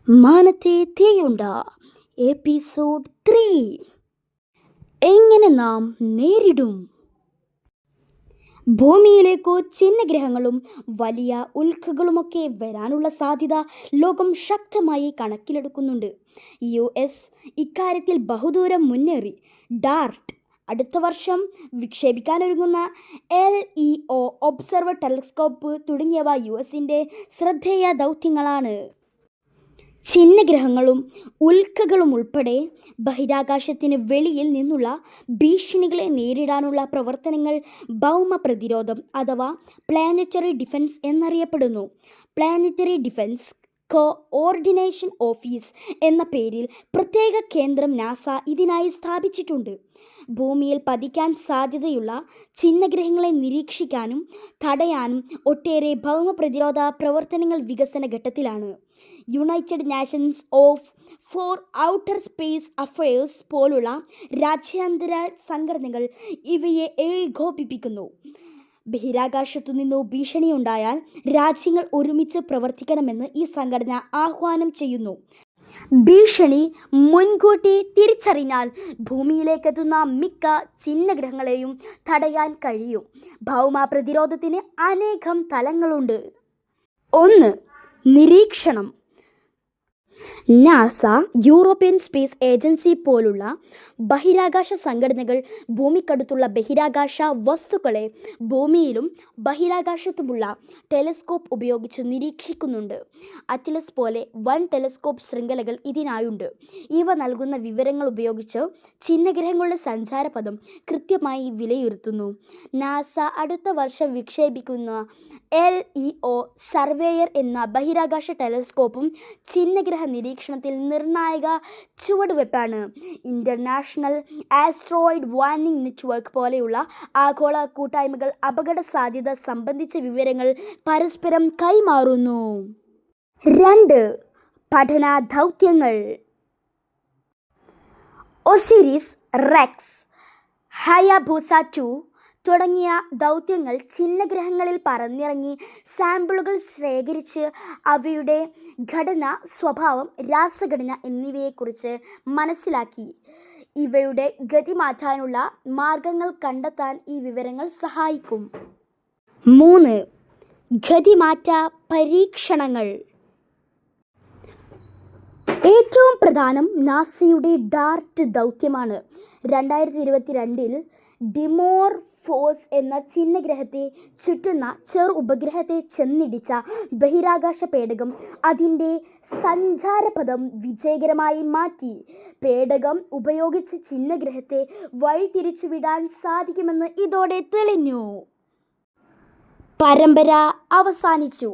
മാനത്തെ തീയുണ്ട എപ്പിസോഡ് 3 എങ്ങനെ നാം നേരിടും? ഭൂമിയിലേക്കു ചിഹ്നഗ്രഹങ്ങളും വലിയ ഉൽക്കകളുമൊക്കെ വരാനുള്ള സാധ്യത ലോകം ശക്തമായി കണക്കിലെടുക്കുന്നുണ്ട്. US ഇക്കാര്യത്തിൽ ബഹുദൂരം മുന്നേറി. ഡാർട്ട് അടുത്ത വർഷം വിക്ഷേപിക്കാനൊരുങ്ങുന്ന LEO ഒബ്സർവർ ടെലസ്കോപ്പ് തുടങ്ങിയവ USന്റെ ശ്രദ്ധേയ ദൗത്യങ്ങളാണ്. ചിഹ്നഗ്രഹങ്ങളും ഉൽക്കകളും ഉൾപ്പെടെ ബഹിരാകാശത്തിന് വെളിയിൽ നിന്നുള്ള ഭീഷണികളെ നേരിടാനുള്ള പ്രവർത്തനങ്ങൾ ഭൗമ പ്രതിരോധം അഥവാ പ്ലാനറ്ററി ഡിഫൻസ് എന്നറിയപ്പെടുന്നു. പ്ലാനറ്ററി ഡിഫൻസ് കോഓർഡിനേഷൻ ഓഫീസ് എന്ന പേരിൽ പ്രത്യേക കേന്ദ്രം നാസ ഇതിനായി സ്ഥാപിച്ചിട്ടുണ്ട്. ഭൂമിയിൽ പതിക്കാൻ സാധ്യതയുള്ള ചിഹ്നഗ്രഹങ്ങളെ നിരീക്ഷിക്കാനും തടയാനും ഒട്ടേറെ ഭൗമ പ്രതിരോധ പ്രവർത്തനങ്ങൾ വികസന ഘട്ടത്തിലാണ്. United nations for outer space affairs പോലുള്ള രാജ്യാന്തര സംഘടനകൾ ഇവയെ ഏകോപിപ്പിക്കുന്നു. ബഹിരാകാശത്തുനിന്നു ഭീഷണിയുണ്ടായാൽ രാജ്യങ്ങൾ ഒരുമിച്ച് പ്രവർത്തിക്കണമെന്ന് ഈ സംഘടന ആഹ്വാനം ചെയ്യുന്നു. ഭീഷണി മുൻകൂട്ടി തിരിച്ചറിഞ്ഞാൽ ഭൂമിയിലേക്കെത്തുന്ന മിക്ക ചിഹ്നഗ്രഹങ്ങളെയും തടയാൻ കഴിയും. ഭൗമ പ്രതിരോധത്തിന് അനേകം തലങ്ങളുണ്ട്. 1. നിരീക്ഷണം. നാസ, യൂറോപ്യൻ സ്പേസ് ഏജൻസി പോലുള്ള ബഹിരാകാശ സംഘടനകൾ ഭൂമിക്കടുത്തുള്ള ബഹിരാകാശ വസ്തുക്കളെ ഭൂമിയിലും ബഹിരാകാശത്തുമുള്ള ടെലസ്കോപ്പ് ഉപയോഗിച്ച് നിരീക്ഷിക്കുന്നുണ്ട്. അറ്റ്ലസ് പോലെ വൻ ടെലസ്കോപ്പ് ശൃംഖലകൾ ഇതിനായുണ്ട്. ഇവ നൽകുന്ന വിവരങ്ങൾ ഉപയോഗിച്ച് ചിഹ്നഗ്രഹങ്ങളുടെ സഞ്ചാരപഥം കൃത്യമായി വിലയിരുത്തുന്നു. നാസ അടുത്ത വർഷം വിക്ഷേപിക്കുന്ന LEO സർവേയർ എന്ന ബഹിരാകാശ ടെലസ്കോപ്പും ചിഹ്നഗ്രഹ നിരീക്ഷണത്തിൽ നിർണായക ചുവടുവെപ്പാണ്. ഇന്റർനാഷണൽ ആസ്ട്രോയിഡ് വാർണിംഗ് നെറ്റ്വർക്ക് പോലെയുള്ള ആഗോള കൂട്ടായ്മകൾ അപകട സാധ്യത സംബന്ധിച്ച വിവരങ്ങൾ പരസ്പരം കൈമാറുന്നു. 2. പഠന ദൗത്യങ്ങൾ. ഒസിരിസ് റെക്സ്, ഹയാബൂസ 2 തുടങ്ങിയ ദൗത്യങ്ങൾ ചിഹ്നഗ്രഹങ്ങളിൽ പറന്നിറങ്ങി സാമ്പിളുകൾ ശേഖരിച്ച് അവയുടെ ഘടന, സ്വഭാവം, രാസഘടന എന്നിവയെക്കുറിച്ച് മനസ്സിലാക്കി ഇവയുടെ ഗതി മാറ്റാനുള്ള മാർഗങ്ങൾ കണ്ടെത്താൻ ഈ വിവരങ്ങൾ സഹായിക്കും. 3. ഗതിമാറ്റ പരീക്ഷണങ്ങൾ. ഏറ്റവും പ്രധാനം നാസയുടെ ഡാർട്ട് ദൗത്യമാണ്. 2022 ഡിമോർഫോസ് എന്ന ചിഹ്നഗ്രഹത്തെ ചുറ്റുന്ന ചെറു ഉപഗ്രഹത്തെ ചെന്നിടിച്ച ബഹിരാകാശ പേടകം അതിൻ്റെ സഞ്ചാരപഥം വിജയകരമായി മാറ്റി. പേടകം ഉപയോഗിച്ച് ചിഹ്നഗ്രഹത്തെ വഴിതിരിച്ചുവിടാൻ സാധിക്കുമെന്ന് ഇതോടെ തെളിഞ്ഞു. പരമ്പര അവസാനിച്ചു.